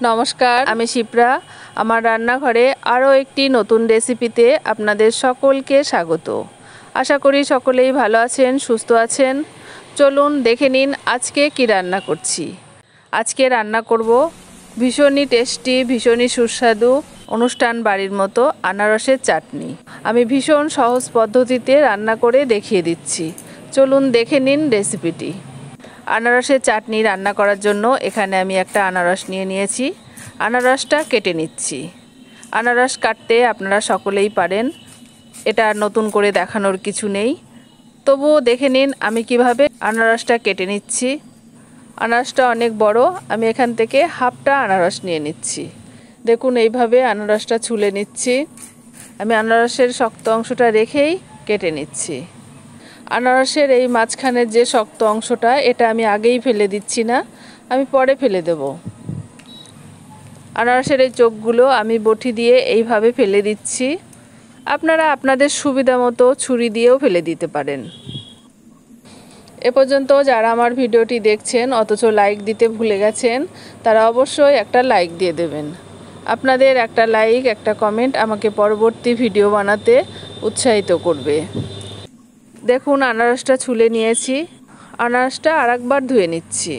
নমস্কার, আমি শিপ্রা। আমার রান্নাঘরে আরও একটি নতুন রেসিপিতে আপনাদের সকলকে স্বাগত। আশা করি সকলেই ভালো আছেন, সুস্থ আছেন। চলুন দেখে নিন আজকে কি রান্না করছি। আজকে রান্না করব ভীষণই টেস্টি, ভীষণই সুস্বাদু অনুষ্ঠান বাড়ির মতো আনারসের চাটনি। আমি ভীষণ সহজ পদ্ধতিতে রান্না করে দেখিয়ে দিচ্ছি। চলুন দেখে নিন রেসিপিটি। আনারসের চাটনি রান্না করার জন্য এখানে আমি একটা আনারস নিয়েছি। আনারসটা কেটে নিচ্ছি। আনারস কাটতে আপনারা সকলেই পারেন, এটা নতুন করে দেখানোর কিছু নেই। তবুও দেখে নিন আমি কিভাবে আনারসটা কেটে নিচ্ছি। আনারসটা অনেক বড়, আমি এখান থেকে হাফটা আনারস নিয়ে নিচ্ছি। দেখুন এইভাবে আনারসটা ছুলে নিচ্ছি। আমি আনারসের শক্ত অংশটা রেখেই কেটে নিচ্ছি। আনারসের এই মাঝখানের যে শক্ত অংশটা, এটা আমি আগেই ফেলে দিচ্ছি না, আমি পরে ফেলে দেব। আনারসের এই চোখগুলো আমি বটি দিয়ে এইভাবে ফেলে দিচ্ছি। আপনারা আপনাদের সুবিধা মতো ছুরি দিয়েও ফেলে দিতে পারেন। এ পর্যন্ত যারা আমার ভিডিওটি দেখছেন অথচ লাইক দিতে ভুলে গেছেন, তারা অবশ্যই একটা লাইক দিয়ে দেবেন। আপনাদের একটা লাইক, একটা কমেন্ট আমাকে পরবর্তী ভিডিও বানাতে উৎসাহিত করবে। দেখুন আনারসটা ছুলে নিয়েছি। আনারসটা আরেকবার ধুয়ে নিচ্ছি।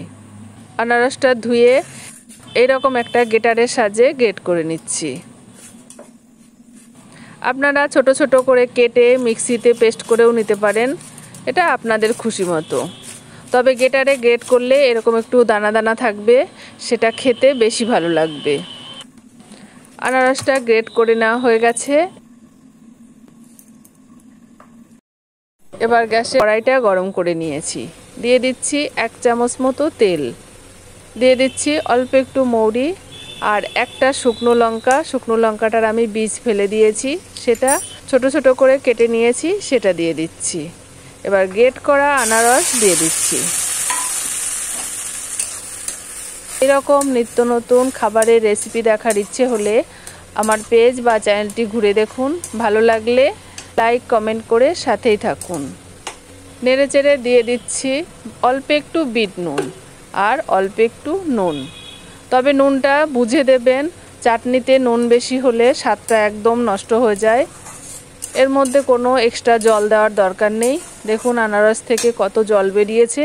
আনারসটা ধুয়ে এইরকম একটা গ্রেটারের সাহায্যে গ্রেট করে নিচ্ছি। আপনারা ছোট ছোট করে কেটে মিক্সিতে পেস্ট করেও নিতে পারেন, এটা আপনাদের খুশি মতো। তবে গ্রেটারে গ্রেট করলে এরকম একটু দানা দানা থাকবে, সেটা খেতে বেশি ভালো লাগবে। আনারসটা গ্রেট করে নেওয়া হয়ে গেছে। এবার গ্যাসে কড়াইটা গরম করে নিয়েছি। দিয়ে দিচ্ছি 1 চামচ মতো তেল, দিয়ে দিচ্ছি অল্প একটু মৌরি আর একটা শুকনো লঙ্কা। শুকনো লঙ্কাটার আমি বীজ ফেলে দিয়েছি, সেটা ছোট ছোট করে কেটে নিয়েছি, সেটা দিয়ে দিচ্ছি। এবার গ্রেট করা আনারস দিয়ে দিচ্ছি। এরকম নিত্য নতুন খাবারের রেসিপি দেখার ইচ্ছে হলে আমার পেজ বা চ্যানেলটি ঘুরে দেখুন। ভালো লাগলে লাইক, কমেন্ট করে সাথেই থাকুন। নেড়েচেড়ে দিয়ে দিচ্ছি অল্প একটু বিট নুন আর অল্প একটু নুন। তবে নুনটা বুঝে দেবেন, চাটনিতে নুন বেশি হলে স্বাদটা একদম নষ্ট হয়ে যায়। এর মধ্যে কোনো এক্সট্রা জল দেওয়ার দরকার নেই। দেখুন আনারস থেকে কত জল বেরিয়েছে,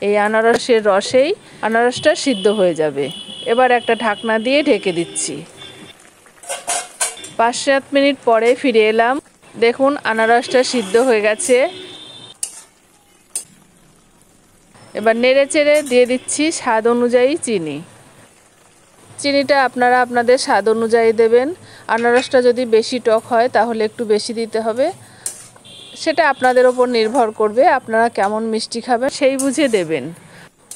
এই আনারসের রসেই আনারসটা সিদ্ধ হয়ে যাবে। এবার একটা ঢাকনা দিয়ে ঢেকে দিচ্ছি। 5-7 মিনিট পরে ফিরে এলাম। দেখুন আনারসটা সিদ্ধ হয়ে গেছে। এবার নেড়েচেড়ে দিয়ে দিচ্ছি স্বাদ অনুযায়ী চিনি। চিনিটা আপনারা আপনাদের স্বাদ অনুযায়ী দেবেন। আনারসটা যদি বেশি টক হয় তাহলে একটু বেশি দিতে হবে, সেটা আপনাদের ওপর নির্ভর করবে, আপনারা কেমন মিষ্টি খাবেন সেই বুঝে দেবেন।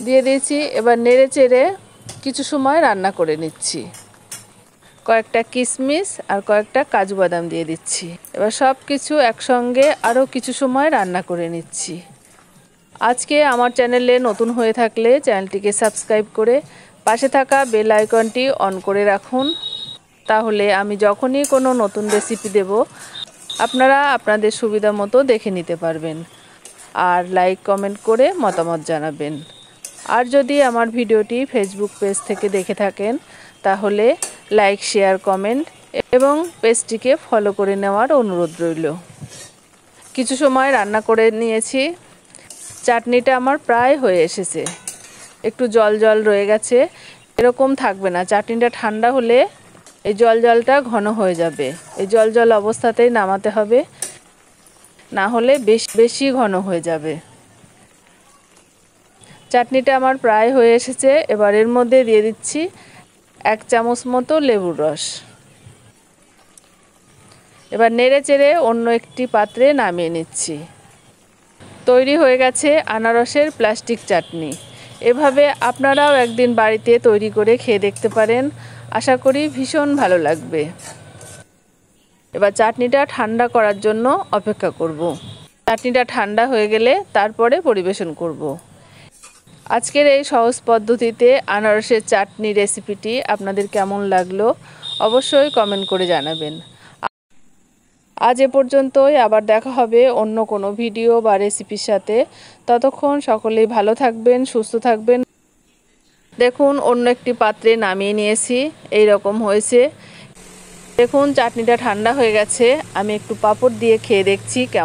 দিয়ে দিয়েছি। এবার নেড়েচেড়ে কিছু সময় রান্না করে নিচ্ছি। কয়েকটা কিশমিশ আর কয়েকটা কাজু বাদাম দিয়ে দিচ্ছি। এবার সব কিছু একসঙ্গে আরও কিছু সময় রান্না করে নিচ্ছি। আজকে আমার চ্যানেলে নতুন হয়ে থাকলে চ্যানেলটিকে সাবস্ক্রাইব করে পাশে থাকা বেল আইকনটি অন করে রাখুন। তাহলে আমি যখনই কোনো নতুন রেসিপি দেব আপনারা আপনাদের সুবিধা মতো দেখে নিতে পারবেন। আর লাইক, কমেন্ট করে মতামত জানাবেন। আর যদি আমার ভিডিওটি ফেসবুক পেজ থেকে দেখে থাকেন তাহলে লাইক, শেয়ার, কমেন্ট এবং পেজটিকে ফলো করে নেওয়ার অনুরোধ রইল। কিছু সময় রান্না করে নিয়েছি। চাটনিটা আমার প্রায় হয়ে এসেছে। একটু জল জল রয়ে গেছে, এরকম থাকবে না। চাটনিটা ঠান্ডা হলে এই জল জলটা ঘন হয়ে যাবে। এই জল জল অবস্থাতেই নামাতে হবে, না হলে বেশি ঘন হয়ে যাবে। চাটনিটা আমার প্রায় হয়ে এসেছে। এবার এর মধ্যে দিয়ে দিচ্ছি 1 চামচ মতো লেবুর রস। এবার নেড়েচেড়ে অন্য একটি পাত্রে নামিয়ে নিচ্ছি। তৈরি হয়ে গেছে আনারসের প্লাস্টিক চাটনি। এভাবে আপনারাও একদিন বাড়িতে তৈরি করে খেয়ে দেখতে পারেন, আশা করি ভীষণ ভালো লাগবে। এবার চাটনিটা ঠান্ডা করার জন্য অপেক্ষা করব। চাটনিটা ঠান্ডা হয়ে গেলে তারপরে পরিবেশন করব। আজকের এই সহজ পদ্ধতিতে আনারসের চাটনি রেসিপিটি আপনাদের কেমন লাগলো অবশ্যই কমেন্ট করে জানাবেন। আজ এ পর্যন্তই, আবার দেখা হবে অন্য কোনো ভিডিও বা রেসিপির সাথে। ততক্ষণ সকলেই ভালো থাকবেন, সুস্থ থাকবেন। দেখুন অন্য একটি পাত্রে নামিয়ে নিয়েছি, এই রকম হয়েছে। দেখুন চাটনিটা ঠান্ডা হয়ে গেছে, আমি একটু পাঁপড় দিয়ে খেয়ে দেখছি কেমন।